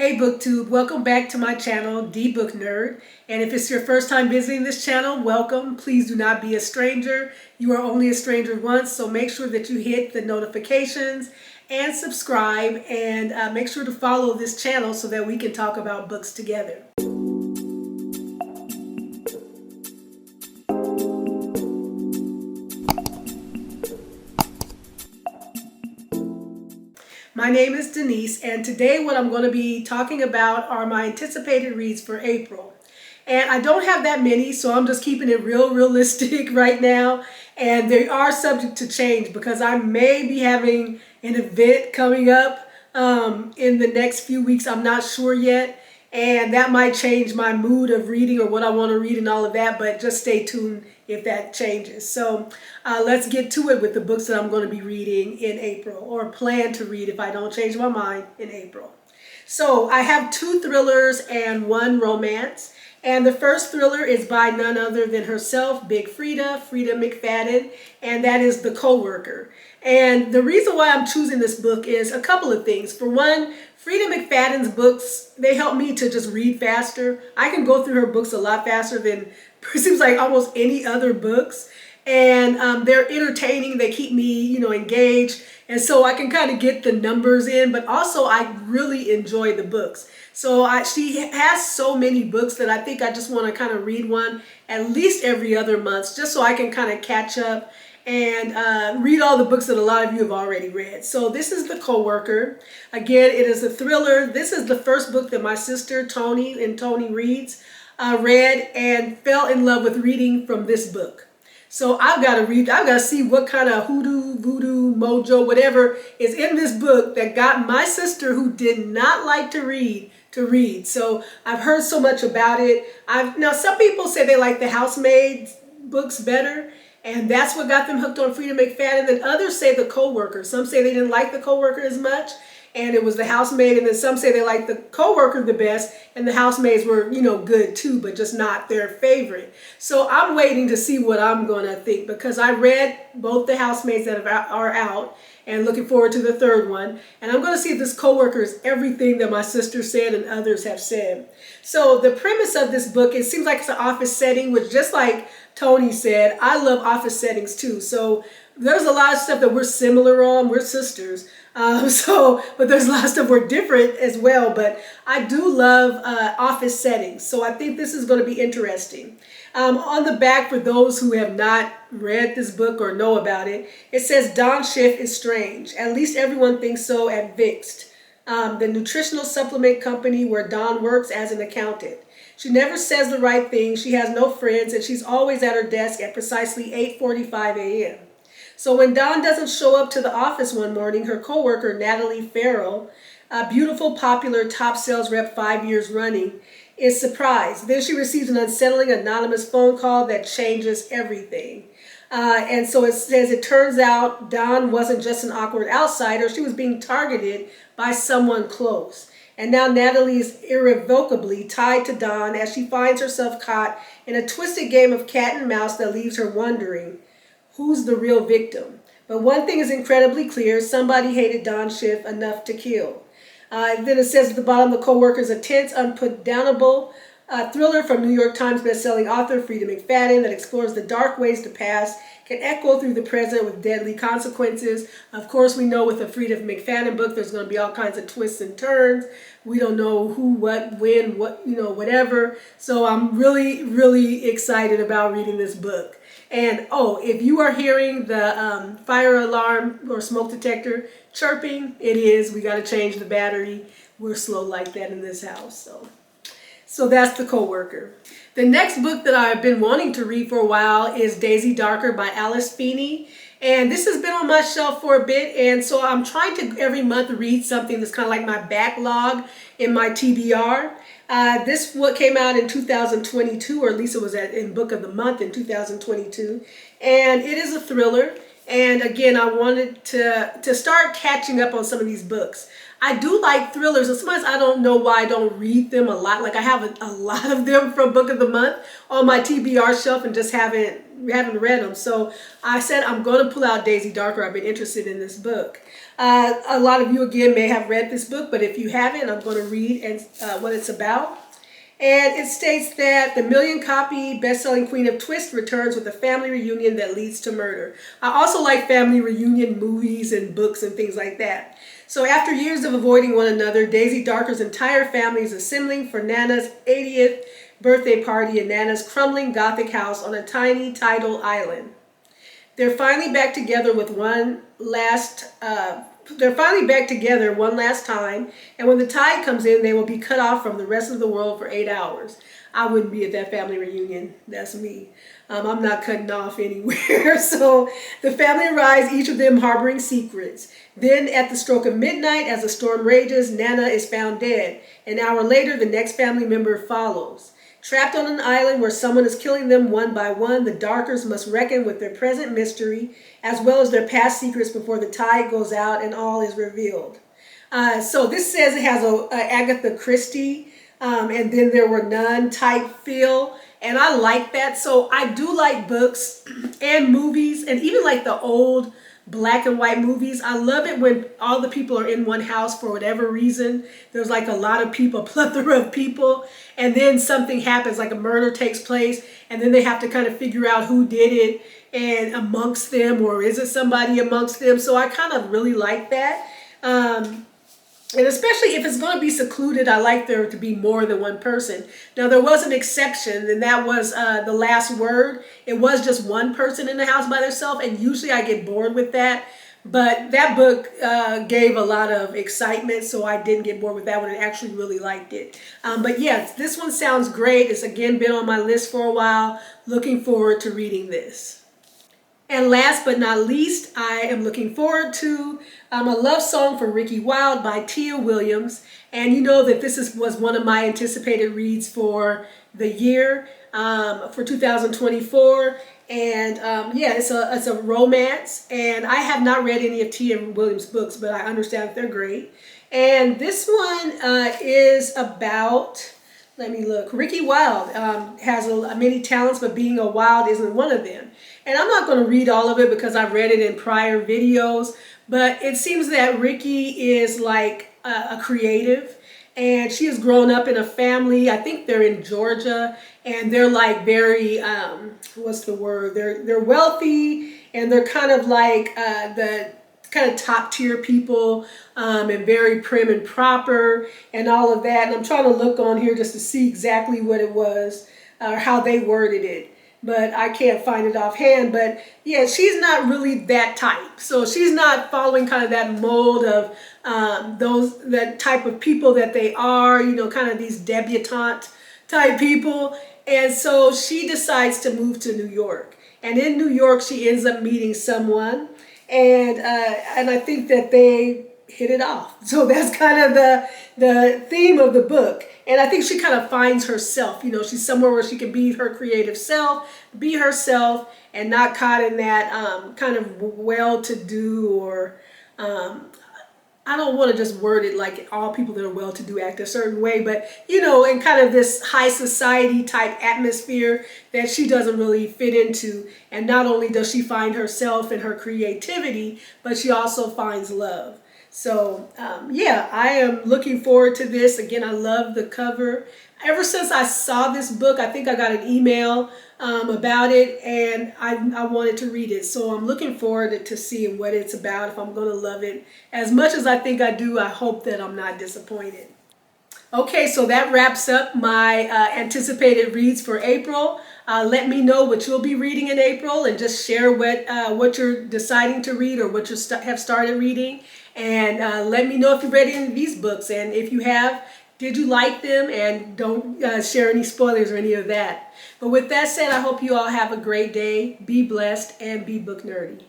Hey Booktube, welcome back to my channel, dbooknerd. And if it's your first time visiting this channel, welcome. Please do not be a stranger. You are only a stranger once, so make sure that you hit the notifications and subscribe, and make sure to follow this channel so that we can talk about books together. My name is Denise, and today what I'm going to be talking about are my anticipated reads for April. And I don't have that many, so I'm just keeping it realistic right now. And they are subject to change because I may be having an event coming up in the next few weeks. I'm not sure yet. And that might change my mood of reading or what I want to read and all of that, but just stay tuned if that changes. So let's get to it with the books that I'm going to be reading in April, or plan to read if I don't change my mind in April. So I have 2 thrillers and 1 romance. And the first thriller is by none other than herself, Big Frida McFadden, and that is The Coworker. And the reason why I'm choosing this book is a couple of things. For one, Frida McFadden's books, they help me to just read faster. I can go through her books a lot faster than it seems like almost any other books. And they're entertaining. They keep me, engaged. And so I can kind of get the numbers in, but also I really enjoy the books. So she has so many books that I think I just want to kind of read one at least every other month, just so I can kind of catch up and read all the books that a lot of you have already read. So this is The Coworker. Again, it is a thriller. This is the first book that my sister Tony Reads read and fell in love with reading from this book. So I've got to see what kind of hoodoo, voodoo, mojo, whatever is in this book that got my sister, who did not like to read, to read. So I've heard so much about it. Now some people say they like the Housemaid's books better, and that's what got them hooked on Frida McFadden. Then others say The Coworker. Some say they didn't like The Coworker as much, and it was The Housemaid. And then some say they liked The Coworker the best, and the Housemaids were, good too, but just not their favorite. So I'm waiting to see what I'm going to think, because I read both the Housemaids that are out, and looking forward to the third one. And I'm going to see if this Coworker is everything that my sister said and others have said. So the premise of this book, it seems like it's an office setting, which, just like Tony said, I love office settings too. So there's a lot of stuff that we're similar on. We're sisters. But there's a lot of stuff we're different as well. But I do love office settings. So I think this is going to be interesting. On the back, for those who have not read this book or know about it, it says Dawn Schiff is strange. At least everyone thinks so at Vixt, the nutritional supplement company where Dawn works as an accountant. She never says the right thing. She has no friends, and she's always at her desk at precisely 8:45 a.m. So when Dawn doesn't show up to the office one morning, her coworker, Natalie Farrell, a beautiful, popular top sales rep 5 years running, is surprised. Then she receives an unsettling anonymous phone call that changes everything. And so it says, it turns out Dawn wasn't just an awkward outsider. She was being targeted by someone close. And now Natalie is irrevocably tied to Dawn as she finds herself caught in a twisted game of cat and mouse that leaves her wondering, who's the real victim? But one thing is incredibly clear: somebody hated Dawn Schiff enough to kill. Then it says at the bottom, The Coworker is a tense, unputdownable thriller from New York Times bestselling author Frida McFadden that explores the dark ways the past can echo through the present with deadly consequences. Of course, we know with a Frida McFadden book, there's going to be all kinds of twists and turns. We don't know who, what, when, whatever. So I'm really, really excited about reading this book. And if you are hearing the fire alarm or smoke detector chirping, it is. We got to change the battery. We're slow like that in this house. So that's The Coworker. The next book that I've been wanting to read for a while is Daisy Darker by Alice Feeney. And this has been on my shelf for a bit, and so I'm trying to every month read something that's kind of like my backlog in my TBR. This book came out in 2022, or at least it was in Book of the Month in 2022. And it is a thriller. And again, I wanted to start catching up on some of these books. I do like thrillers, and sometimes I don't know why I don't read them a lot. Like I have a lot of them from Book of the Month on my TBR shelf and just haven't read them. So I said I'm going to pull out Daisy Darker. I've been interested in this book. A lot of you, again, may have read this book, but if you haven't, I'm going to read what it's about. And it states that the million-copy best-selling Queen of Twist returns with a family reunion that leads to murder. I also like family reunion movies and books and things like that. So after years of avoiding one another, Daisy Darker's entire family is assembling for Nana's 80th birthday party in Nana's crumbling Gothic house on a tiny tidal island. They're finally back together one last time, and when the tide comes in, they will be cut off from the rest of the world for 8 hours. I wouldn't be at that family reunion. That's me. I'm not cutting off anywhere. So the family arrives, each of them harboring secrets. Then at the stroke of midnight, as the storm rages, Nana is found dead. An hour later, the next family member follows. Trapped on an island where someone is killing them one by one, the Darkers must reckon with their present mystery as well as their past secrets before the tide goes out and all is revealed. So this says it has a Agatha Christie and then there were none type feel, and I like that. So I do like books and movies, and even like the old black and white movies. I love it when all the people are in one house for whatever reason. There's like a lot of people, a plethora of people, and then something happens, like a murder takes place, and then they have to kind of figure out who did it and amongst them, or is it somebody amongst them. So I kind of really like that. And especially if it's going to be secluded, I like there to be more than one person. Now, there was an exception, and that was The Last Word. It was just one person in the house by themselves, and usually I get bored with that. But that book gave a lot of excitement, so I didn't get bored with that one and actually really liked it. But yes, this one sounds great. It's, again, been on my list for a while. Looking forward to reading this. And last but not least, I am looking forward to a love song for Ricky Wilde by Tia Williams. And you know that this was one of my anticipated reads for the year, for 2024. And yeah, it's a romance. And I have not read any of Tia Williams' books, but I understand that they're great. And this one is about... Let me look. Ricky Wilde has many talents, but being a wild isn't one of them. And I'm not going to read all of it because I've read it in prior videos, but it seems that Ricky is like a creative, and she has grown up in a family. I think they're in Georgia, and they're like very, what's the word? They're wealthy, and they're kind of like the kind of top tier people, and very prim and proper and all of that. And I'm trying to look on here just to see exactly what it was or how they worded it, but I can't find it offhand. But yeah, she's not really that type. So she's not following kind of that mold of that type of people that they are, you know, kind of these debutante type people. And so she decides to move to New York. And in New York, she ends up meeting someone. And I think that they hit it off. So that's kind of the theme of the book. And I think she kind of finds herself. You know, she's somewhere where she can be her creative self, be herself, and not caught in that kind of well-to-do or... I don't want to just word it like all people that are well-to-do act a certain way, but, you know, in kind of this high society type atmosphere that she doesn't really fit into. And not only does she find herself and her creativity, but she also finds love. So, yeah, I am looking forward to this. Again, I love the cover. Ever since I saw this book, I think I got an email about it, and I wanted to read it. So I'm looking forward to seeing what it's about, if I'm going to love it. As much as I think I do, I hope that I'm not disappointed. Okay, so that wraps up my anticipated reads for April. Let me know what you'll be reading in April, and just share what you're deciding to read or what you have started reading. And let me know if you've read any of these books, and if you have, did you like them? And don't share any spoilers or any of that. But with that said, I hope you all have a great day. Be blessed and be book nerdy.